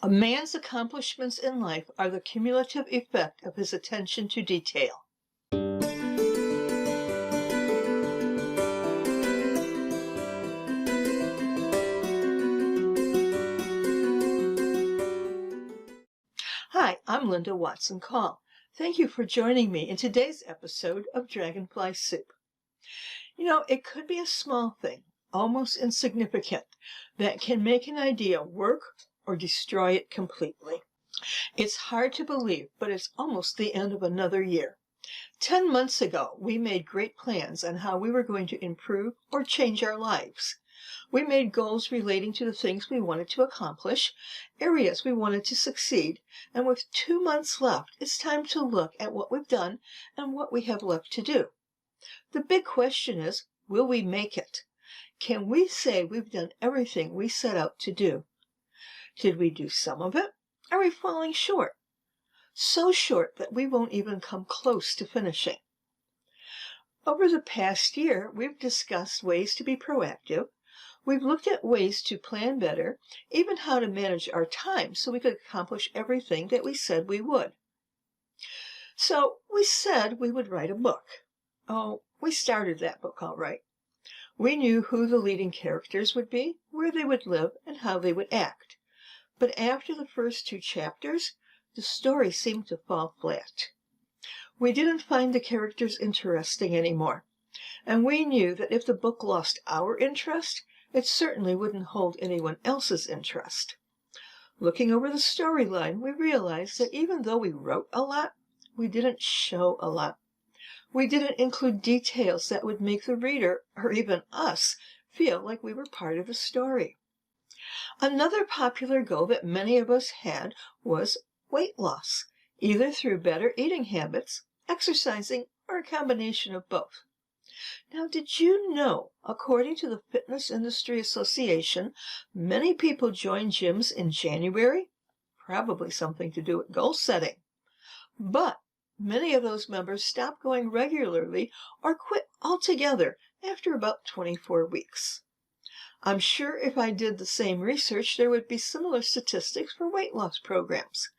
A man's accomplishments in life are the cumulative effect of his attention to detail. Hi, I'm Linda Watson-Call. Thank you for joining me in today's episode of Dragonfly Soup. It could be a small thing, almost insignificant, that can make an idea work or destroy it completely. It's hard to believe, but it's almost the end of another year. 10 months ago, we made great plans on how we were going to improve or change our lives. We made goals relating to the things we wanted to accomplish, areas we wanted to succeed, and with 2 months left, it's time to look at what we've done and what we have left to do. The big question is, will we make it? Can we say we've done everything we set out to do? Did we do some of it? Are we falling short? So short that we won't even come close to finishing. Over the past year, we've discussed ways to be proactive. We've looked at ways to plan better, even how to manage our time so we could accomplish everything that we said we would. So we said we would write a book. Oh, we started that book all right. We knew who the leading characters would be, where they would live, and how they would act. But after the first 2 chapters, the story seemed to fall flat. We didn't find the characters interesting anymore, and we knew that if the book lost our interest, it certainly wouldn't hold anyone else's interest. Looking over the storyline, we realized that even though we wrote a lot, we didn't show a lot. We didn't include details that would make the reader, or even us, feel like we were part of the story. Another popular goal that many of us had was weight loss, either through better eating habits, exercising, or a combination of both. Now, did you know, according to the Fitness Industry Association, many people join gyms in January? Probably something to do with goal setting. But many of those members stop going regularly or quit altogether after about 24 weeks. I'm sure if I did the same research, there would be similar statistics for weight loss programs.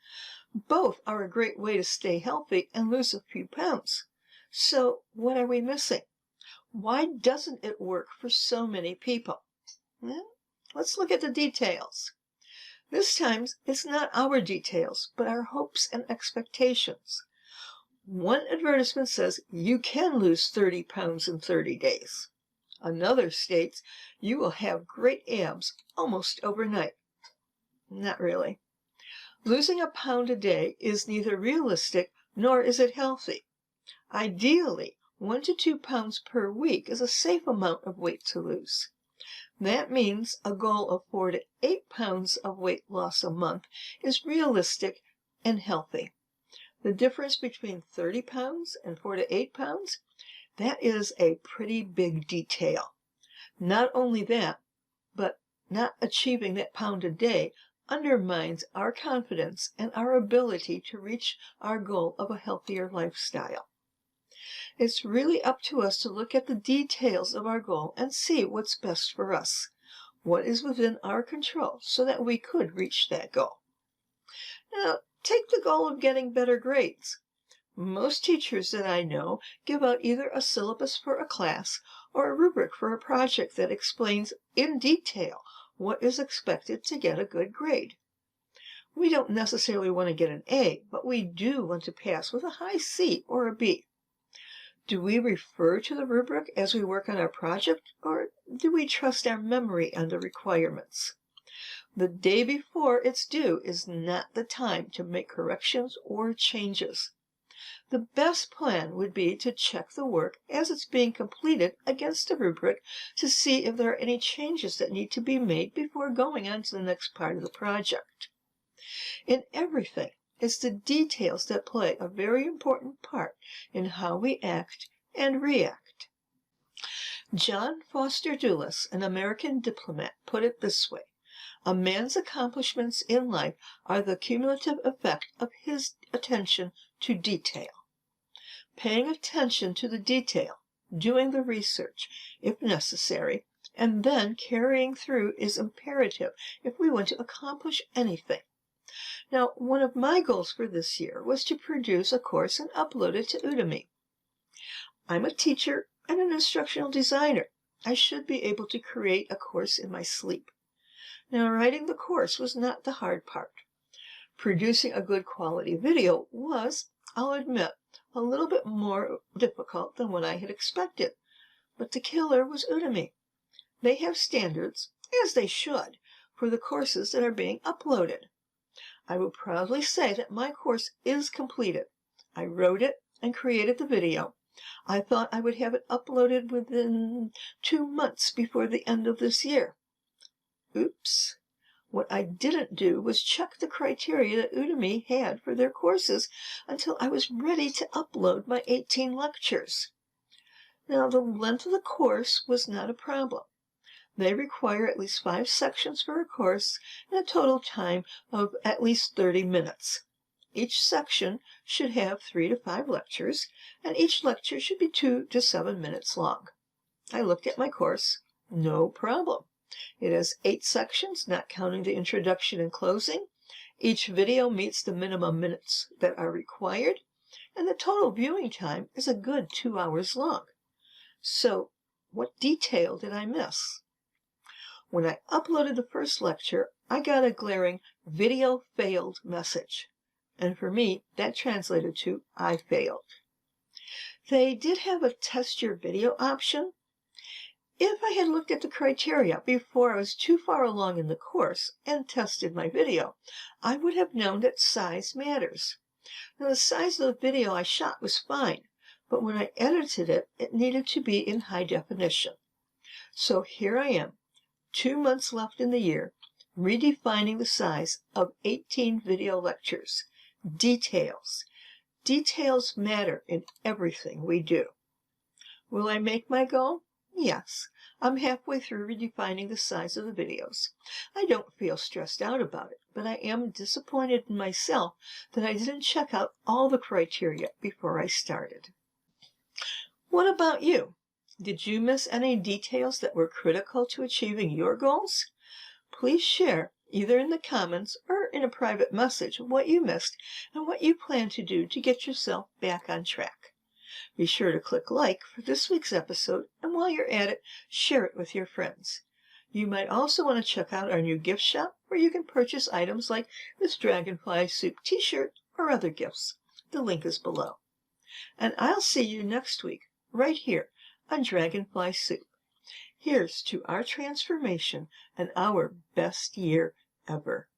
Both are a great way to stay healthy and lose a few pounds. So what are we missing? Why doesn't it work for so many people? Well, let's look at the details. This time, it's not our details, but our hopes and expectations. One advertisement says you can lose 30 pounds in 30 days. Another states you will have great abs almost overnight. Not really. Losing a pound a day is neither realistic nor is it healthy. Ideally, 1 to 2 pounds per week is a safe amount of weight to lose. That means a goal of 4 to 8 pounds of weight loss a month is realistic and healthy. The difference between 30 pounds and 4 to 8 pounds, that is a pretty big detail. Not only that, but not achieving that pound a day undermines our confidence and our ability to reach our goal of a healthier lifestyle. It's really up to us to look at the details of our goal and see what's best for us, what is within our control so that we could reach that goal. Now, take the goal of getting better grades. Most teachers that I know give out either a syllabus for a class or a rubric for a project that explains in detail what is expected to get a good grade. We don't necessarily want to get an A, but we do want to pass with a high C or a B. Do we refer to the rubric as we work on our project, or do we trust our memory on the requirements? The day before it's due is not the time to make corrections or changes. The best plan would be to check the work as it's being completed against the rubric to see if there are any changes that need to be made before going on to the next part of the project. In everything, it's the details that play a very important part in how we act and react. John Foster Dulles, an American diplomat, put it this way: a man's accomplishments in life are the cumulative effect of his attention to detail. Paying attention to the detail, doing the research, if necessary, and then carrying through is imperative if we want to accomplish anything. Now, one of my goals for this year was to produce a course and upload it to Udemy. I'm a teacher and an instructional designer. I should be able to create a course in my sleep. Now, writing the course was not the hard part. Producing a good quality video was, I'll admit, a little bit more difficult than what I had expected. But the killer was Udemy. They have standards, as they should, for the courses that are being uploaded. I will proudly say that my course is completed. I wrote it and created the video. I thought I would have it uploaded within 2 months before the end of this year. Oops. What I didn't do was check the criteria that Udemy had for their courses until I was ready to upload my 18 lectures. Now, the length of the course was not a problem. They require at least 5 sections for a course and a total time of at least 30 minutes. Each section should have 3 to 5 lectures, and each lecture should be 2 to 7 minutes long. I looked at my course. No problem. It has 8 sections, not counting the introduction and closing. Each video meets the minimum minutes that are required, and the total viewing time is a good 2 hours long. So, what detail did I miss? When I uploaded the first lecture, I got a glaring "video failed" message. And for me, that translated to I failed. They did have a test your video option. If I had looked at the criteria before I was too far along in the course and tested my video, I would have known that size matters. Now, the size of the video I shot was fine, but when I edited it, it needed to be in high definition. So here I am, 2 months left in the year, redefining the size of 18 video lectures. Details. Details matter in everything we do. Will I make my goal? Yes. I'm halfway through redefining the size of the videos. I don't feel stressed out about it, but I am disappointed in myself that I didn't check out all the criteria before I started. What about you? Did you miss any details that were critical to achieving your goals? Please share, either in the comments or in a private message, what you missed and what you plan to do to get yourself back on track. Be sure to click like for this week's episode, and while you're at it, share it with your friends. You might also want to check out our new gift shop where you can purchase items like this Dragonfly Soup t-shirt or other gifts. The link is below. And I'll see you next week, right here on Dragonfly Soup. Here's to our transformation and our best year ever.